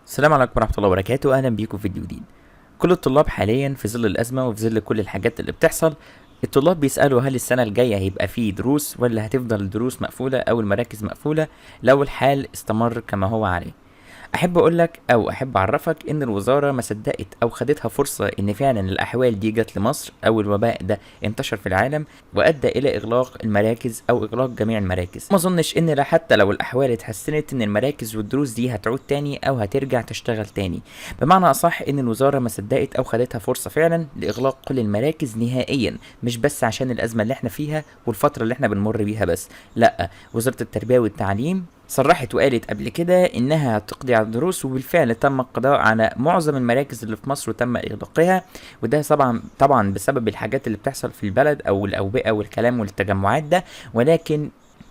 السلام عليكم ورحمة الله وبركاته. أهلا بيكم في فيديو جديد. كل الطلاب حاليا في ظل الأزمة وفي ظل كل الحاجات اللي بتحصل، الطلاب بيسألوا هل السنة الجاية هيبقى فيه دروس ولا هتفضل الدروس مقفولة أو المراكز مقفولة لو الحال استمر كما هو عليه. احب اقولك او احب اعرفك ان الوزارة ما صدقت او خدتها فرصة ان فعلا الاحوال دي جت لمصر او الوباء ده انتشر في العالم وادى الى اغلاق المراكز او اغلاق جميع المراكز. ما اظنش ان حتى لو الاحوال اتحسنت ان المراكز والدروس دي هتعود تاني او هترجع تشتغل تاني. بمعنى اصح ان الوزارة ما صدقت او خدتها فرصة فعلا لاغلاق كل المراكز نهائيا، مش بس عشان الازمة اللي احنا فيها والفترة اللي احنا بنمر بيها بس، لا، وزارة التربية والتعليم صرحت وقالت قبل كده انها هتقضي على الدروس، وبالفعل تم القضاء على معظم المراكز اللي في مصر وتم اغلاقها. وده طبعا بسبب الحاجات اللي بتحصل في البلد او الاوبئة والكلام والتجمعات ده، ولكن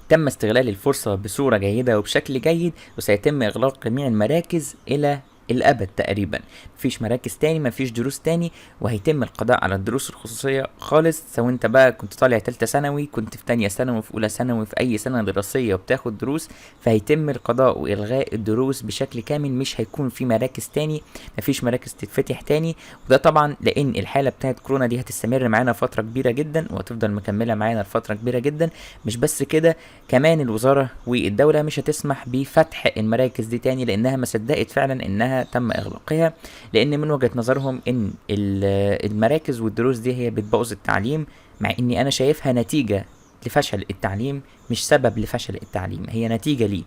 تم استغلال الفرصة بصورة جيدة وبشكل جيد، وسيتم إغلاق جميع المراكز إلى الأبد تقريبا. مفيش مراكز تاني، مفيش دروس تاني، وهيتم القضاء على الدروس الخصوصية خالص. سواء انت بقى كنت طالع تالتة ثانوي، كنت في تانية ثانوي، في أولى ثانوي، في أي سنة دراسية وبتاخد دروس، فهيتم القضاء وإلغاء الدروس بشكل كامل. مش هيكون في مراكز تاني، مفيش مراكز تتفتح تاني. وده طبعا لأن الحالة بتاعت كورونا دي هتستمر معانا فترة كبيرة جدا وهتفضل مكملة معانا لفترة كبيرة جدا. مش بس كده، كمان الوزارة والدولة مش هتسمح بفتح المراكز دي تاني، لأنها ما صدقت فعلا إنها تم إغلاقها، لأن من وجهة نظرهم إن المراكز والدروس دي هي بتبوظ التعليم، مع إني أنا شايفها نتيجة لفشل التعليم، مش سبب لفشل التعليم، هي نتيجة ليه.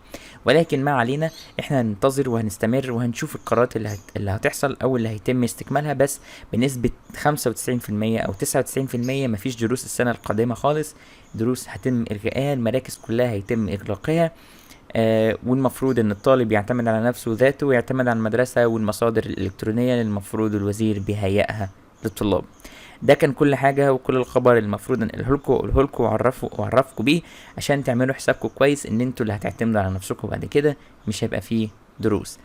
ولكن ما علينا، احنا هننتظر وهنستمر وهنشوف القرارات اللي هتحصل او اللي هيتم استكمالها. بس بنسبة 95% او 99% مفيش دروس السنة القادمة خالص. دروس هتم الغائها، المراكز كلها هيتم اغلاقها. والمفروض ان الطالب يعتمد على نفسه ذاته ويعتمد على المدرسة والمصادر الالكترونية اللي المفروض الوزير بيهيئها للطلاب. ده كان كل حاجة وكل الخبر المفروض انقله لكم واقوله لكم واعرفكم بيه، عشان تعملوا حسابكم كويس ان انتوا اللي هتعتمدوا على نفسكم بعد كده، مش هيبقى فيه دروس.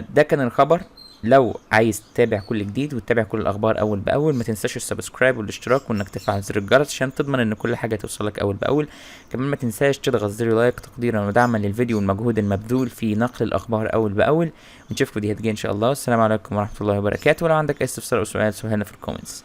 ده كان الخبر. لو عايز تتابع كل جديد وتتابع كل الاخبار اول باول، ما تنساش السبسكرايب والاشتراك وانك تفعل زر الجرس عشان تضمن ان كل حاجه توصلك اول باول. كمان ما تنساش تضغط زر لايك تقديرا ودعما للفيديو والمجهود المبذول في نقل الاخبار اول باول. ونشوفكم فيديوهات جايه ان شاء الله. السلام عليكم ورحمه الله وبركاته. ولو عندك اي استفسار او سؤال سيبه لنا في الكومنتس.